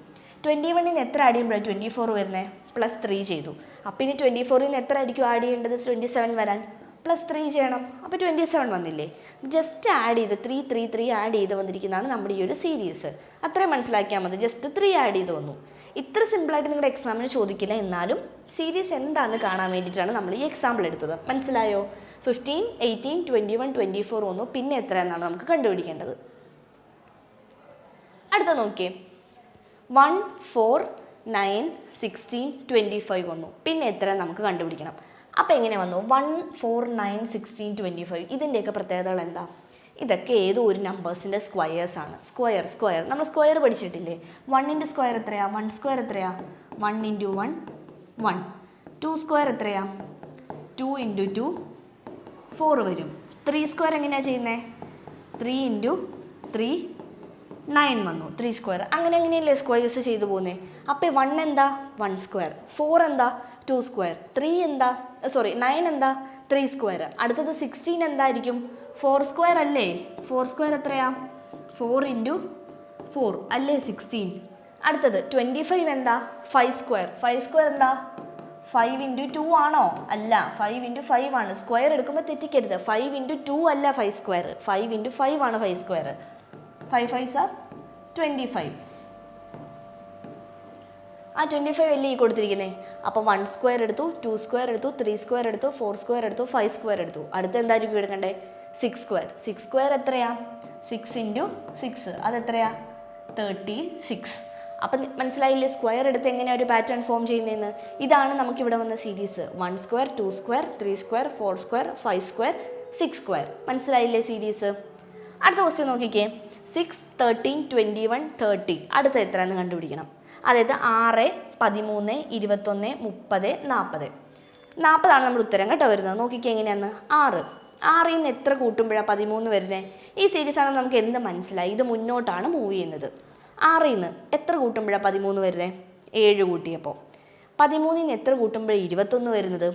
21 നിന്ന് എത്ര ആഡ് ചെയ്യുമ്പോഴാണ് 24 വരുന്നത്? +3 ചെയ്തു. അപ്പം ഇനി 24 നിന്ന് എത്ര ആയിരിക്കും ആഡ് ചെയ്യേണ്ടത് 27 വരാൻ? +3 ചെയ്യണം. അപ്പോൾ 27 വന്നില്ലേ? ജസ്റ്റ് ആഡ് ചെയ്ത് 3 ആഡ് ചെയ്ത് വന്നിരിക്കുന്നതാണ് നമ്മുടെ ഈ ഒരു സീരീസ്. അത്രയും മനസ്സിലാക്കിയാൽ മതി. ജസ്റ്റ് 3 ആഡ് ചെയ്ത് വന്നു. ഇത്ര സിമ്പിളായിട്ട് നിങ്ങളുടെ എക്സാമിന് ചോദിക്കില്ല. എന്നാലും സീരീസ് എന്താണെന്ന് കാണാൻ വേണ്ടിയിട്ടാണ് നമ്മൾ ഈ എക്സാമ്പിൾ എടുത്തത്. മനസ്സിലായോ? 15 18 21 24 വന്നു. പിന്നെ എത്രയെന്നാണ് നമുക്ക് കണ്ടുപിടിക്കേണ്ടത്. അടുത്ത നോക്കിയേ, 1 4 9 16 25 വന്നു. പിന്നെ എത്ര നമുക്ക് കണ്ടുപിടിക്കണം. അപ്പോൾ എങ്ങനെ വന്നു? 1 4 9 16 25. ഇതിൻ്റെയൊക്കെ പ്രത്യേകതകൾ എന്താ? ഇതൊക്കെ ഏതോ ഒരു നമ്പേഴ്സിൻ്റെ സ്ക്വയേഴ്സാണ്. സ്ക്വയർ നമ്മൾ സ്ക്വയർ പഠിച്ചിട്ടില്ലേ? 1ൻ്റെ സ്ക്വയർ എത്രയാ? 1 സ്ക്വയർ എത്രയാ? 1 × 1 1. 2 സ്ക്വയർ എത്രയാ? 2 × 2 4 വരും. 3 സ്ക്വയർ എങ്ങനെയാണ് ചെയ്യുന്നത്? 3 × 3 9 വന്നു. 3 സ്ക്വയർ. അങ്ങനെയല്ലേ സ്ക്വയേഴ്സ് ചെയ്തു പോകുന്നത്. അപ്പോൾ 1 എന്താ? 1 സ്ക്വയർ. 4 എന്താ? 2 സ്ക്വയർ. 9 എന്താ? 3 സ്ക്വയർ. അടുത്തത് 16 എന്തായിരിക്കും? 4 സ്ക്വയർ അല്ലേ? 4 സ്ക്വയർ എത്രയാ? 4 × 4 അല്ലേ 16. അടുത്തത് 25 എന്താ? 5 സ്ക്വയർ. 5 സ്ക്വയർ എന്താ? 5 × 2 ആണോ? അല്ല, 5 × 5 ആണ്. സ്ക്വയർ എടുക്കുമ്പോൾ തെറ്റിക്കരുത്. 5 × 2 അല്ല 5 സ്ക്വയർ. 5 × 5 ആണ് 5 സ്ക്വയർ. 5 5s are 25. ആ 25 അല്ലേ ഈ കൊടുത്തിരിക്കുന്നത്. അപ്പോൾ 1 സ്ക്വയർ എടുത്തു, 2 സ്ക്വയർ എടുത്തു, 3 സ്ക്വയർ എടുത്തു, 4 സ്ക്വയർ എടുത്തു, 5 സ്ക്വയർ എടുത്തു. അടുത്ത് എന്തായിരിക്കും എടുക്കണ്ടേ? 6 സ്ക്വയർ. 6 സ്ക്വയർ എത്രയാ? 6 × 6 അതെത്രയാ? 36. അപ്പം മനസ്സിലായില്ലേ സ്ക്വയർ എടുത്ത് എങ്ങനെയാണ് ഒരു പാറ്റേൺ ഫോം ചെയ്യുന്നതെന്ന്? ഇതാണ് നമുക്കിവിടെ വന്ന series. 1 square 2 square 3 square 4 square 5 square 6 square. മനസ്സിലായില്ലേ സീരീസ്? അടുത്ത ക്വസ്റ്റ്യൻ നോക്കിക്കേ. 6 13 21 30. അടുത്ത എത്രയെന്ന് കണ്ടുപിടിക്കണം. അതായത് 6 13 21 30 40. 40 നമ്മുടെ ഉത്തരം കേട്ടോ വരുന്നത്. നോക്കിക്കേ എങ്ങനെയാന്ന്. 6 നിന്ന് എത്ര കൂട്ടുമ്പോഴാണ് 13 വരുന്നത്? ഈ സീരീസ് ആണെങ്കിൽ നമുക്ക് എന്ത് മനസ്സിലായി? ഇത് മുന്നോട്ടാണ് മൂവ് ചെയ്യുന്നത്. 6 നിന്ന് എത്ര കൂട്ടുമ്പോഴാണ് 13 വരുന്നത്? 7 കൂട്ടിയപ്പോൾ. 13 നിന്ന് എത്ര കൂട്ടുമ്പോഴാണ് 21 വരുന്നത്?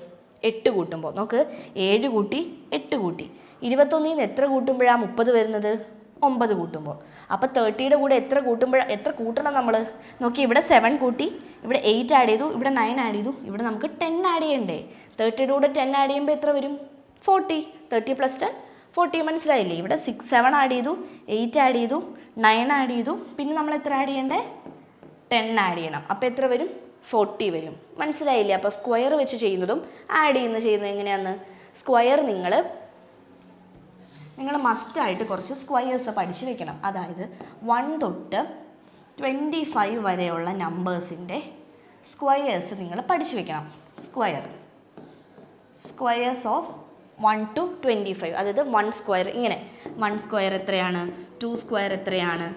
8 കൂട്ടുമ്പോൾ. നോക്ക്, 7 കൂട്ടി 8 കൂട്ടി. 21 നിന്ന് എത്ര കൂട്ടുമ്പോഴാണ് 30 വരുന്നത്? 9 കൂട്ടുമ്പോൾ. അപ്പോൾ 30യുടെ കൂടെ എത്ര കൂട്ടണം നമ്മൾ? നോക്കി, ഇവിടെ 7 കൂട്ടി, ഇവിടെ 8 ആഡ് ചെയ്തു, ഇവിടെ 9 ആഡ് ചെയ്തു, ഇവിടെ നമുക്ക് 10 ആഡ് ചെയ്യണ്ടേ? 30യുടെ കൂടെ 10 ആഡ് ചെയ്യുമ്പോൾ എത്ര വരും? 40. 30 + 10 40. മനസ്സിലായില്ലേ? ഇവിടെ 7 ആഡ് ചെയ്തു, 8 ആഡ് ചെയ്തു, 9 ആഡ് ചെയ്തു, പിന്നെ നമ്മൾ എത്ര ആഡ് ചെയ്യണ്ടേ? 10 ആഡ് ചെയ്യണം. അപ്പോൾ എത്ര വരും? 40 വരും. മനസ്സിലായില്ലേ? അപ്പോൾ സ്ക്വയർ വെച്ച് ചെയ്യുന്നതും ആഡ് ചെയ്യുന്നത് എങ്ങനെയാന്ന്? സ്ക്വയർ നിങ്ങൾ മസ്റ്റായിട്ട് കുറച്ച് സ്ക്വയേഴ്സ് പഠിച്ച് വെക്കണം. അതായത് 1 തൊട്ട് 25 വരെയുള്ള നമ്പേഴ്സിൻ്റെ സ്ക്വയേഴ്സ് നിങ്ങൾ പഠിച്ചു വെക്കണം. Squares of 1 to 25. അതായത് 1 സ്ക്വയർ ഇങ്ങനെ. 1 സ്ക്വയർ എത്രയാണ്? 2 സ്ക്വയർ എത്രയാണ്?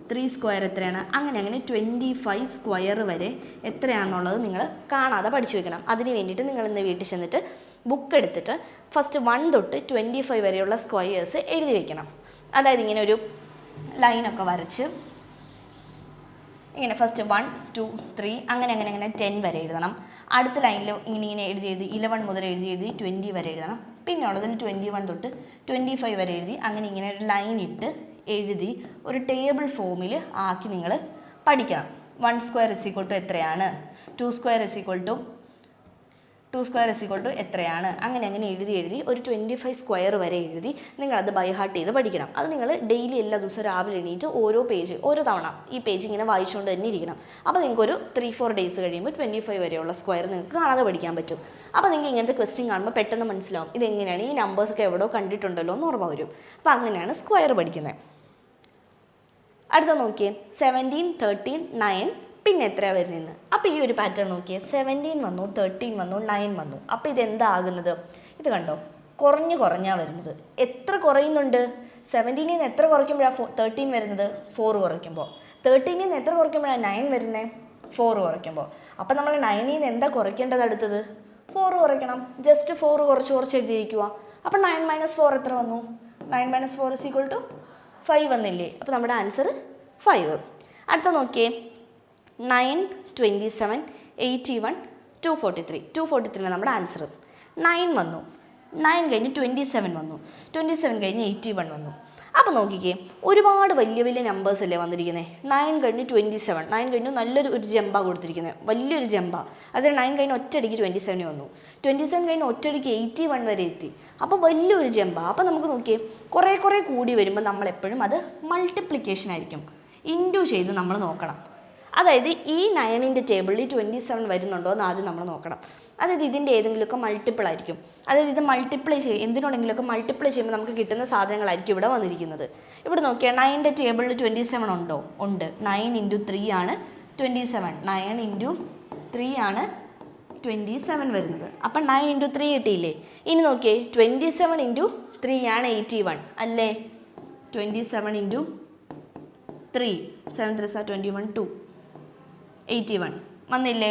3 സ്ക്വയർ എത്രയാണ്? അങ്ങനെ 25 സ്ക്വയർ വരെ എത്രയാണെന്നുള്ളത് നിങ്ങൾ കാണാതെ പഠിച്ചു വെക്കണം. അതിന് വേണ്ടിയിട്ട് നിങ്ങൾ ഇന്ന് വീട്ടിൽ ചെന്നിട്ട് ബുക്ക് എടുത്തിട്ട് ഫസ്റ്റ് 1 തൊട്ട് 25 വരെയുള്ള സ്ക്വയേഴ്സ് എഴുതി വെക്കണം. അതായത് ഇങ്ങനെ ഒരു ലൈനൊക്കെ വരച്ച് ഇങ്ങനെ ഫസ്റ്റ് 1 2 3 അങ്ങനെ 10 വരെ എഴുതണം. അടുത്ത ലൈനിൽ ഇങ്ങനെ എഴുതി 11 മുതൽ എഴുതി 20 വരെ എഴുതണം. പിന്നെ ഉള്ളതിന് 21 തൊട്ട് 25 വരെ എഴുതി അങ്ങനെ ഇങ്ങനെ ഒരു ലൈൻ ഇട്ട് എഴുതി ഒരു ടേബിൾ ഫോമിൽ ആക്കി നിങ്ങൾ പഠിക്കണം. 1 സ്ക്വയർ = എത്രയാണ്? 2 square = 2 square is equal to എത്രയാണ്, അങ്ങനെ എഴുതി ഒരു 25 സ്ക്വയർ വരെ എഴുതി നിങ്ങളത് ബൈ ഹാർട്ട് ചെയ്ത് പഠിക്കണം. അത് നിങ്ങൾ ഡെയിലി എല്ലാ ദിവസവും രാവിലെ എണീറ്റ് ഓരോ തവണ ഈ പേജ് ഇങ്ങനെ വായിച്ചുകൊണ്ട് തന്നെ ഇരിക്കണം. അപ്പോൾ നിങ്ങൾക്കൊരു 3-4 ഡേയ്സ് കഴിയുമ്പോൾ 25 വരെയുള്ള സ്ക്വയർ നിങ്ങൾക്ക് കാണാതെ പഠിക്കാൻ പറ്റും. അപ്പോൾ നിങ്ങൾക്ക് ഇങ്ങനത്തെ ക്വസ്റ്റ്യൻ കാണുമ്പോൾ പെട്ടെന്ന് മനസ്സിലാവും ഇതെങ്ങനെയാണ്, ഈ നമ്പേഴ്സൊക്കെ എവിടെയോ കണ്ടിട്ടുണ്ടല്ലോ എന്ന് ഓർമ്മ വരും. അപ്പോൾ അങ്ങനെയാണ് സ്ക്വയർ പഠിക്കുന്നത്. അടുത്ത നോക്കിയേ 17, 13, 9 പിന്നെ എത്രയാണ് വരുന്നതെന്ന്. അപ്പോൾ ഈ ഒരു പാറ്റേൺ നോക്കിയേ 17 വന്നു, 13 വന്നു, 9 വന്നു. അപ്പോൾ ഇതെന്താകുന്നത്, ഇത് കണ്ടോ കുറഞ്ഞാണ് വരുന്നത്. എത്ര കുറയുന്നുണ്ട്, 17 നിന്ന് എത്ര കുറയ്ക്കുമ്പോഴാണ് 13 വരുന്നത്, 4 കുറയ്ക്കുമ്പോൾ. 13 നിന്ന് എത്ര കുറയ്ക്കുമ്പോഴാണ് 9 വരുന്നത്, 4 കുറയ്ക്കുമ്പോൾ. അപ്പോൾ നമ്മൾ 9 നിന്ന് എന്താ കുറയ്ക്കേണ്ടത്, അടുത്തത് 4 കുറയ്ക്കണം. ജസ്റ്റ് 4 കുറച്ച് എഴുതിയിരിക്കുക. അപ്പോൾ 9 - 4 എത്ര വന്നു, 9 - 4 ഇസ് ഈക്വൽ ടു 5 വന്നില്ലേ. അപ്പോൾ നമ്മുടെ ആൻസർ 5. അടുത്ത നോക്കിയേ 9, 27, 81, 243. 243 നമ്മുടെ ആൻസർ. 9 വന്നു, 9 കഴിഞ്ഞ് 27 വന്നു, 27 കഴിഞ്ഞ് 81 വന്നു. അപ്പോൾ നോക്കിക്കേ ഒരുപാട് വലിയ നമ്പേഴ്സ് അല്ലേ വന്നിരിക്കുന്നത്. 9 കഴിഞ്ഞ് 27, 9 കഴിഞ്ഞു നല്ലൊരു ജമ്പാണ് കൊടുത്തിരിക്കുന്നത്, വലിയൊരു ജമ്പാണ്. അത് 9 കഴിഞ്ഞ് ഒറ്റയടിക്ക് 27 വന്നു, 27 കഴിഞ്ഞ് ഒറ്റയടിക്ക് 81 വരെ എത്തി. അപ്പോൾ വലിയൊരു ജമ്പാണ്. അപ്പോൾ നമുക്ക് നോക്കിയേ കുറേ കൂടി വരുമ്പോൾ നമ്മളെപ്പോഴും അത് മൾട്ടിപ്ലിക്കേഷൻ ആയിരിക്കും, ഇൻറ്റു ചെയ്ത് നമ്മൾ നോക്കണം. അതായത് ഈ 9ൻ്റെ ടേബിളിൽ 27 വരുന്നുണ്ടോ എന്ന് ആദ്യം നമ്മൾ നോക്കണം. അതായത് ഇതിൻ്റെ ഏതെങ്കിലുമൊക്കെ മൾട്ടിപ്പിൾ ആയിരിക്കും. അതായത് ഇത് മൾട്ടിപ്ലൈ ചെയ്യും, എന്തിനോടെങ്കിലുമൊക്കെ മൾട്ടിപ്ലൈ ചെയ്യുമ്പോൾ നമുക്ക് കിട്ടുന്ന സാധനങ്ങളായിരിക്കും ഇവിടെ വന്നിരിക്കുന്നത്. ഇവിടെ നോക്കിയാൽ 9ൻ്റെ ടേബിളിൽ 27 ഉണ്ടോ, ഉണ്ട്. 9 × 3 ആണ് 27, 9 × 3 ആണ് 27 വരുന്നത്. അപ്പം 9 × 3 കിട്ടിയില്ലേ. ഇനി നോക്കിയേ 27 × 3 ആണ് 81 അല്ലേ. 27 × 3, 7 3 21, 2, 81 വന്നില്ലേ.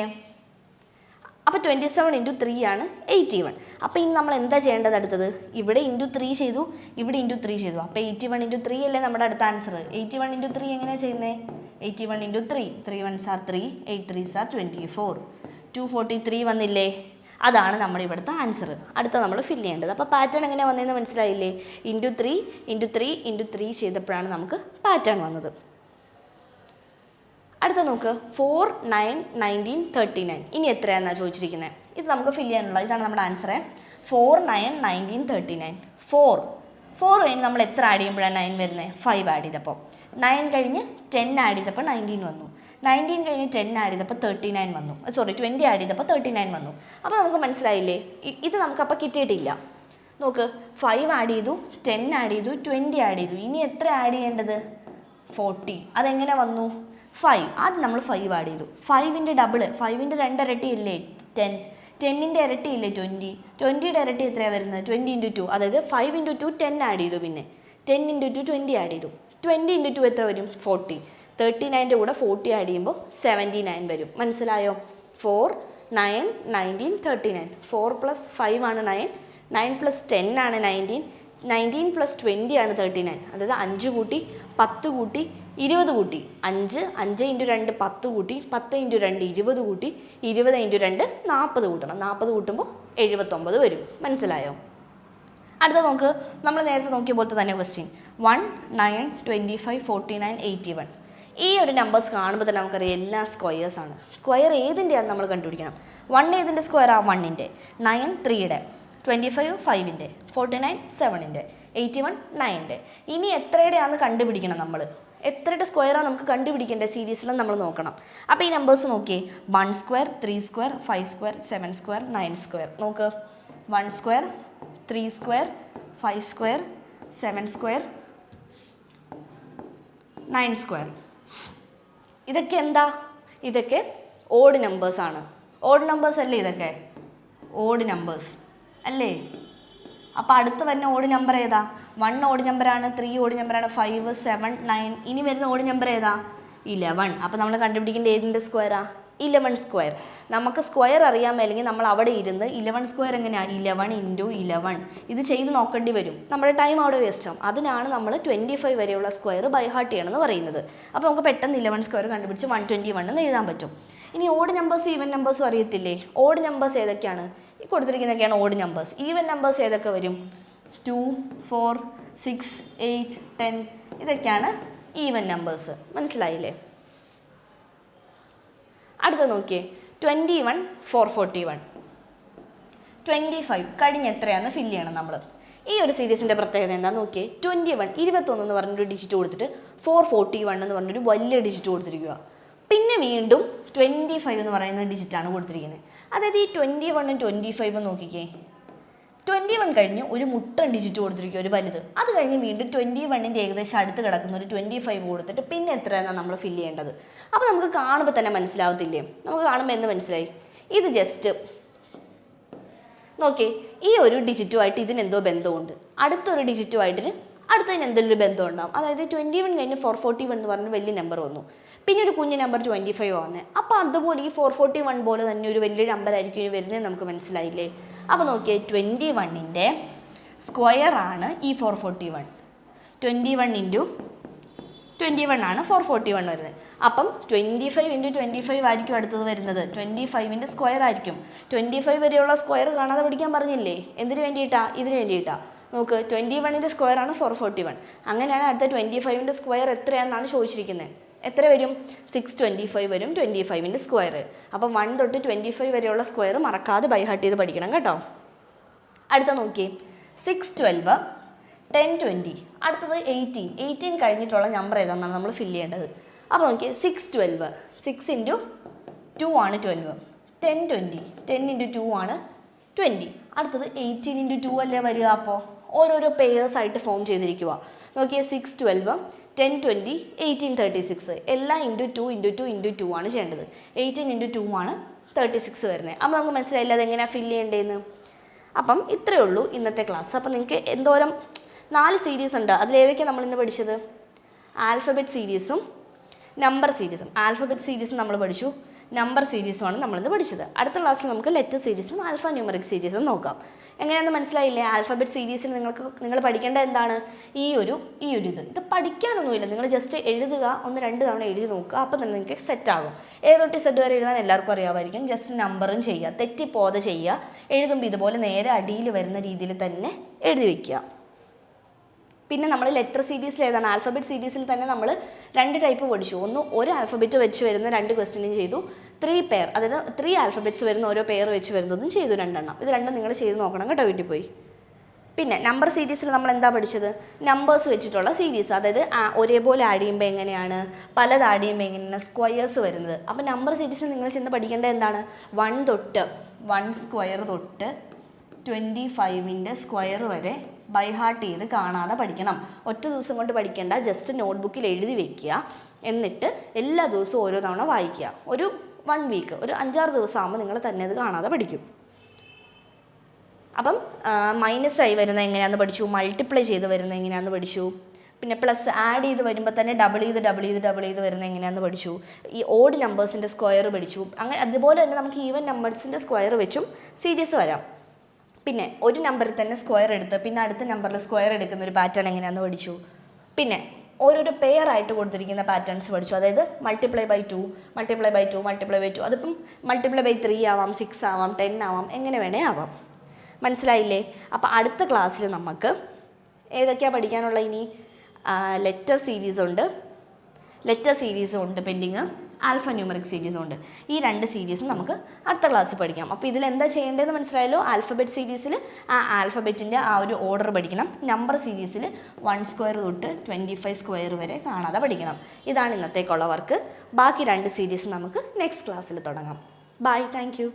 അപ്പോൾ 27 × 3 ആണ് 81. അപ്പോൾ ഇനി നമ്മൾ എന്താ ചെയ്യേണ്ടത്, അടുത്തത് ഇവിടെ × 3 ചെയ്തു, ഇവിടെ × 3 ചെയ്തു. അപ്പോൾ 81 × 3 അല്ലേ നമ്മുടെ അടുത്ത ആൻസർ. 81 × 3 എങ്ങനെയാണ് ചെയ്യുന്നത്, 81 × 3, 3 1s are 3, 8 3s are 24, 243 വന്നില്ലേ. അതാണ് നമ്മുടെ ഇവിടുത്തെ ആൻസർ. അടുത്ത നമ്മൾ ഫില്ല് ചെയ്യേണ്ടത്. അപ്പോൾ പാറ്റേൺ എങ്ങനെ വന്നതെന്ന് മനസ്സിലായില്ലേ. × 3 × 3 × 3 ചെയ്തപ്പോഴാണ് നമുക്ക് പാറ്റേൺ വന്നത്. അടുത്ത നോക്ക് 4, 9, 19, 39. ഇനി എത്രയാണെന്നാണ് ചോദിച്ചിരിക്കുന്നത്. ഇത് നമുക്ക് ഫില്ല് ചെയ്യാനുള്ള, ഇതാണ് നമ്മുടെ ആൻസർ. 4, 9, 19, 39. 4 കഴിഞ്ഞ് നമ്മൾ എത്ര ആഡ് ചെയ്യുമ്പോഴാണ് 9 വരുന്നത്, 5 ആഡ് ചെയ്തപ്പോൾ. 9 കഴിഞ്ഞ് 10 ആഡ് ചെയ്തപ്പോൾ 19 വന്നു. 19 കഴിഞ്ഞ് 10 ആഡ് ചെയ്തപ്പോൾ 39 വന്നു. 20 ആഡ് ചെയ്തപ്പോൾ 39 വന്നു. അപ്പോൾ നമുക്ക് മനസ്സിലായില്ലേ, ഇത് നമുക്കപ്പോൾ കിട്ടിയിട്ടില്ല. നോക്ക് 5 ആഡ് ചെയ്തു, 10 ആഡ് ചെയ്തു, 20 ആഡ് ചെയ്തു. ഇനി എത്ര ആഡ് ചെയ്യേണ്ടത്, 40. അതെങ്ങനെ വന്നു, 5. ആദ്യം നമ്മൾ 5 ആഡ് ചെയ്തു. 5ൻ്റെ ഡബിൾ, 5ൻ്റെ 2 ഇരട്ടി ഇല്ലേ 10, 10ൻ്റെ ഇരട്ടി ഇല്ലേ 20, 20യുടെ ഇരട്ടി എത്രയാണ് വരുന്നത്, 20 × 2. അതായത് 5 × 2 10 ആഡ് ചെയ്തു, പിന്നെ 10 × 2 20 ആഡ് ചെയ്തു. 20 × 2 എത്ര വരും, 40. 39ൻ്റെ കൂടെ 40 ആഡ് ചെയ്യുമ്പോൾ 79 വരും. മനസ്സിലായോ. 4, 9, 19, 39. 4 + 5 ആണ് 9, 9 + 10 ആണ് 19, 19 + 20 ആണ് 39. അതായത് 5 കൂട്ടി 10 കൂട്ടി 20 കൂട്ടി, 5 × 2 10 കൂട്ടി, 10 × 2 20 കൂട്ടി, 20 × 2 40 കൂട്ടണം. 40 കൂട്ടുമ്പോൾ 79 വരും. മനസ്സിലായോ. അടുത്ത നോക്ക്, നമ്മൾ നേരത്തെ നോക്കിയ പോലത്തെ തന്നെ ക്വസ്റ്റ്യൻ. 1, 9, 25, 49, 81. ഈ ഒരു നമ്പേഴ്സ് കാണുമ്പോൾ തന്നെ നമുക്കറിയാം എല്ലാം സ്ക്വയേഴ്സ് ആണ്. സ്ക്വയർ ഏതിൻ്റെയാണ് നമ്മൾ കണ്ടുപിടിക്കണം. 1 ഏതിൻ്റെ സ്ക്വയറാണ്, 1ൻ്റെ, 9 3യുടെ, 25 5ൻ്റെ, 49 7ൻ്റെ, 81 9ൻ്റെ. ഇനി എത്രയുടെയാണെന്ന് കണ്ടുപിടിക്കണം. നമ്മൾ എത്രയുടെ സ്ക്വയറാണ് നമുക്ക് കണ്ടുപിടിക്കേണ്ട സീരീസിലും നമ്മൾ നോക്കണം. അപ്പോൾ ഈ നമ്പേഴ്സ് നോക്കിയേ, 1 square, 3 square, 5 square, 7 square, 9 square. നോക്ക് 1 square, 3 square, 5 square, 7 square, 9 square. ഇതൊക്കെ എന്താ, ഇതൊക്കെ ഓഡ് നമ്പേഴ്സാണ്. ഓഡ് നമ്പേഴ്സ് അല്ലേ ഇതൊക്കെ, ഓഡ് നമ്പേഴ്സ് അല്ലേ. അപ്പോൾ അടുത്ത് വരുന്ന ഓഡ് നമ്പർ ഏതാ, 1 ഓഡ് നമ്പറാണ്, 3 ഓഡ് നമ്പറാണ്, 5 7 9. ഇനി വരുന്ന ഓഡ് നമ്പർ ഏതാ, 11. അപ്പോൾ നമ്മൾ കണ്ടുപിടിക്കേണ്ട ഏതിൻ്റെ സ്ക്വയറാ, 11 സ്ക്വയർ. നമുക്ക് സ്ക്വയർ അറിയാമല്ലെങ്കിൽ നമ്മൾ അവിടെ ഇരുന്ന് 11 സ്ക്വയർ എങ്ങനെയാണ്, 11 × 11 ഇത് ചെയ്ത് നോക്കേണ്ടി വരും. നമ്മുടെ ടൈം അവിടെ വേസ്റ്റ് ആവും. അതിനാണ് നമ്മൾ 25 വരെയുള്ള സ്ക്വയർ ബൈ ഹാർട്ട് ചെയ്യണമെന്ന് പറയുന്നത്. അപ്പോൾ നമുക്ക് പെട്ടെന്ന് 11 സ്ക്വയർ കണ്ടുപിടിച്ച് 121 എന്ന് എഴുതാൻ പറ്റും. ഇനി ഓഡ് നമ്പേഴ്സും ഈവൻ നമ്പേഴ്സും അറിയത്തില്ലേ. ഓഡ് നമ്പേഴ്സ് ഏതൊക്കെയാണ്, ഈ കൊടുത്തിരിക്കുന്നതൊക്കെയാണ് ഓഡ് നമ്പേഴ്സ്. ഈവൻ നമ്പേഴ്സ് ഏതൊക്കെ വരും, 2, 4, 6, 8, 10. ഇതൊക്കെയാണ് ഈവൻ നമ്പേഴ്സ്. മനസ്സിലായില്ലേ. അടുത്ത നോക്കിയേ 21 441. 25 കഴിഞ്ഞ എത്രയാണെന്ന് ഫില്ല് ചെയ്യണം നമ്മൾ. ഈ ഒരു സീരീസിൻ്റെ പ്രത്യേകത എന്താണെന്ന് നോക്കിയേ. 21 21 എന്ന് പറഞ്ഞൊരു ഡിജിറ്റ് കൊടുത്തിട്ട് 441 എന്ന് പറഞ്ഞൊരു വലിയ ഡിജിറ്റ് കൊടുത്തിരിക്കുക. പിന്നെ വീണ്ടും 25 എന്ന് പറയുന്ന ഡിജിറ്റാണ് കൊടുത്തിരിക്കുന്നത്. അതായത് ഈ 21 25 നോക്കിക്കേ. 21 കഴിഞ്ഞ് ഒരു മുട്ടൻ ഡിജിറ്റ് കൊടുത്തിരിക്കുക, ഒരു വലുത്. അത് കഴിഞ്ഞ് വീണ്ടും 21ൻ്റെ ഏകദേശം അടുത്ത് കിടക്കുന്ന ഒരു 25 കൊടുത്തിട്ട് പിന്നെ എത്രയാണെന്നാണ് നമ്മൾ ഫില്ല് ചെയ്യേണ്ടത്. അപ്പോൾ നമുക്ക് കാണുമ്പോൾ തന്നെ മനസ്സിലാവത്തില്ലേ? നമുക്ക് കാണുമ്പോൾ എന്ത് മനസ്സിലായി? ഇത് ജസ്റ്റ് നോക്കേ, ഈ ഒരു ഡിജിറ്റുമായിട്ട് ഇതിനെന്തോ ബന്ധമുണ്ട്, അടുത്തൊരു ഡിജിറ്റുമായിട്ട് അടുത്തതിന് എന്തെങ്കിലും ഒരു ബന്ധം ഉണ്ടാകും. അതായത് 21 കഴിഞ്ഞ് 441 എന്ന് പറഞ്ഞ് വലിയ നമ്പർ വന്നു, പിന്നെ ഒരു കുഞ്ഞു നമ്പർ 25 വന്നത്. അപ്പോൾ അതുപോലെ ഈ 441 പോലെ തന്നെ ഒരു വലിയ നമ്പർ ആയിരിക്കും ഇനി വരുന്നത് നമുക്ക് മനസ്സിലായില്ലേ? അപ്പോൾ നോക്കിയേ, 21ൻ്റെ സ്ക്വയർ ആണ് ഈ 441. 21 ഇൻറ്റു 21 ആണ് 441 വരുന്നത്. അപ്പം 25 ഇൻറ്റു 25 ആയിരിക്കും അടുത്തത് വരുന്നത്. 25ൻ്റെ സ്ക്വയർ ആയിരിക്കും. 25 വരെയുള്ള സ്ക്വയർ കാണാതെ പഠിക്കാൻ പറഞ്ഞില്ലേ? എന്തിനു വേണ്ടിയിട്ടാണ്? ഇതിന് വേണ്ടിയിട്ടാണ്. നോക്ക്, 21ൻ്റെ സ്ക്വയർ ആണ് 441. അങ്ങനെയാണ് അടുത്ത 25ൻ്റെ സ്ക്വയർ എത്രയാണെന്നാണ് ചോദിച്ചിരിക്കുന്നത്. എത്ര വരും? 625 വരും 25ൻ്റെ സ്ക്വയർ. അപ്പം 1 തൊട്ട് 25 വരെയുള്ള സ്ക്വയർ മറക്കാതെ ബൈ ഹാർട്ട് ചെയ്ത് പഠിക്കണം കേട്ടോ. അടുത്ത നോക്കിയേ, 612 1020. അടുത്തത് 18 കഴിഞ്ഞിട്ടുള്ള നമ്പർ ഏതാണെന്നാണ് നമ്മൾ ഫില്ല് ചെയ്യേണ്ടത്. അപ്പോൾ നോക്കിയേ, 612 6 ഇൻറ്റു 2 ആണ് 12. 1020 10 ഇൻറ്റു 2 ആണ് 20. അടുത്തത് 18 ഇൻറ്റു 2 അല്ലേ വരിക? അപ്പോൾ ഓരോരോ പെയേഴ്സ് ആയിട്ട് ഫോം ചെയ്തിരിക്കുക. നോക്കിയേ, 612 1020 1836 എല്ലാം ഇൻറ്റു 2 ഇൻറ്റു 2 ഇൻറ്റു 2 ആണ് ചെയ്യേണ്ടത്. 18 ഇൻറ്റു 2 ആണ് 36 വരുന്നത്. അപ്പോൾ നമുക്ക് മനസ്സിലായില്ല അതെങ്ങനെയാണ് ഫില്ല് ചെയ്യേണ്ടതെന്ന്. അപ്പം ഇത്രയേ ഉള്ളൂ ഇന്നത്തെ ക്ലാസ്. അപ്പം നിങ്ങൾക്ക് എന്തോരം 4 സീരീസ് ഉണ്ട്. അതിലേതൊക്കെയാണ് നമ്മളിന്ന് പഠിച്ചത്? ആൽഫബറ്റ് സീരീസും നമ്പർ സീരീസും. ആൽഫബറ്റ് സീരീസും നമ്മൾ പഠിച്ചു, നമ്പർ സീരീസുമാണ് നമ്മളിന്ന് പഠിച്ചത്. അടുത്ത ക്ലാസ്സിൽ നമുക്ക് ലെറ്റർ സീരീസും ആൽഫ ന്യൂമറിക് സീരീസും നോക്കാം. എങ്ങനെയാണെന്ന് മനസ്സിലായില്ലേ? ആൽഫബറ്റ് സീരീസിൽ നിങ്ങൾ പഠിക്കേണ്ടത് എന്താണ്? ഈ ഒരു ഇത് പഠിക്കാനൊന്നുമില്ല, നിങ്ങൾ ജസ്റ്റ് എഴുതുക, 1-2 തവണ എഴുതി നോക്കുക, അപ്പം തന്നെ നിങ്ങൾക്ക് സെറ്റാകും. A തൊട്ട് Z വരെ എഴുതാൻ എല്ലാവർക്കും അറിയാമായിരിക്കും. ജസ്റ്റ് നമ്പറും ചെയ്യുക, തെറ്റിപ്പോതെ ചെയ്യുക. എഴുതുമ്പോൾ ഇതുപോലെ നേരെ അടിയിൽ വരുന്ന രീതിയിൽ തന്നെ എഴുതി വയ്ക്കുക. പിന്നെ നമ്മൾ ലെറ്റർ സീരീസിൽ ഏതാണ്? ആൽഫബറ്റ് സീരീസിൽ തന്നെ നമ്മൾ 2 ടൈപ്പ് പഠിച്ചു. ഒന്ന്, ഒരു ആൽഫബറ്റ് വെച്ച് വരുന്ന 2 ക്വസ്റ്റ്യനും ചെയ്തു. 3 പെയർ, അതായത് 3 ആൽഫബറ്റ്സ് വരുന്ന ഓരോ പെയർ വെച്ച് വരുന്നതും ചെയ്തു 2 എണ്ണം. ഇത് രണ്ടും നിങ്ങൾ ചെയ്ത് നോക്കണം കേട്ടോ വീട്ടിൽ പോയി. പിന്നെ നമ്പർ സീരീസിൽ നമ്മൾ എന്താ പഠിച്ചത്? നമ്പേഴ്സ് വെച്ചിട്ടുള്ള സീരീസ്, അതായത് ഒരേപോലെ ആഡ് ചെയ്യുമ്പോൾ എങ്ങനെയാണ്, പലത് ആഡ് ചെയ്യുമ്പോൾ എങ്ങനെയാണ് സ്ക്വയേഴ്സ് വരുന്നത്. അപ്പോൾ നമ്പർ സീരീസിൽ നിങ്ങൾ ചെന്ന് പഠിക്കേണ്ടത് എന്താണ്? 1 സ്ക്വയർ തൊട്ട് 25ൻ്റെ സ്ക്വയർ വരെ ബൈ ഹാർട്ട് ചെയ്ത് കാണാതെ പഠിക്കണം. ഒറ്റ ദിവസം കൊണ്ട് പഠിക്കേണ്ട, ജസ്റ്റ് നോട്ട്ബുക്കിൽ എഴുതി വെക്കുക. എന്നിട്ട് എല്ലാ ദിവസവും ഓരോ തവണ വായിക്കുക. ഒരു 1 വീക്ക്, ഒരു 5-6 ദിവസം ആകുമ്പോൾ നിങ്ങൾ തന്നെ അത് കാണാതെ പഠിക്കും. അപ്പം മൈനസ് ആയി വരുന്ന എങ്ങനെയാണെന്ന് പഠിച്ചു, മൾട്ടിപ്ലൈ ചെയ്ത് വരുന്ന എങ്ങനെയാണെന്ന് പഠിച്ചു, പിന്നെ പ്ലസ് ആഡ് ചെയ്ത് വരുമ്പോൾ തന്നെ ഡബിൾ ചെയ്ത് വരുന്ന എങ്ങനെയാണെന്ന് പഠിച്ചു. ഈ ഓഡ് നമ്പേഴ്സിൻ്റെ സ്ക്വയർ പഠിച്ചു. അങ്ങനെ അതുപോലെ തന്നെ നമുക്ക് ഈവൻ നമ്പേഴ്സിൻ്റെ സ്ക്വയർ വെച്ചും സീരീസ് വരാം. പിന്നെ ഒരു നമ്പറിൽ തന്നെ സ്ക്വയർ എടുത്ത് പിന്നെ അടുത്ത നമ്പറിൽ സ്ക്വയർ എടുക്കുന്ന ഒരു പാറ്റേൺ എങ്ങനെയാണെന്ന് പഠിച്ചു. പിന്നെ ഓരോരോ പെയർ ആയിട്ട് കൊടുത്തിരിക്കുന്ന പാറ്റേൺസ് പഠിച്ചു. അതായത് മൾട്ടിപ്ലൈ ബൈ 2 അതിപ്പം മൾട്ടിപ്ലൈ ബൈ 3 ആവാം, 6 ആവാം, 10 ആവാം, എങ്ങനെ വേണേ ആവാം. മനസ്സിലായില്ലേ? അപ്പോൾ അടുത്ത ക്ലാസ്സിൽ നമുക്ക് ഏതൊക്കെയാണ് പഠിക്കാനുള്ള? ഇനി ലെറ്റർ സീരീസും ഉണ്ട് പെൻഡിങ്, ആൽഫ ന്യൂമറിക് സീരീസും ഉണ്ട്. ഈ 2 സീരീസും നമുക്ക് അടുത്ത ക്ലാസ്സിൽ പഠിക്കാം. അപ്പോൾ ഇതിലെന്താ ചെയ്യേണ്ടതെന്ന് മനസ്സിലായല്ലോ? ആൽഫബറ്റ് സീരീസിൽ ആ ആൽഫബറ്റിൻ്റെ ആ ഒരു ഓർഡർ പഠിക്കണം. നമ്പർ സീരീസിൽ 1 സ്ക്വയർ തൊട്ട് 25 സ്ക്വയർ വരെ കാണാതെ പഠിക്കണം. ഇതാണ് ഇന്നത്തേക്കുള്ള വർക്ക്. ബാക്കി 2 സീരീസ് നമുക്ക് നെക്സ്റ്റ് ക്ലാസ്സിൽ തുടങ്ങാം. Bye, thank U.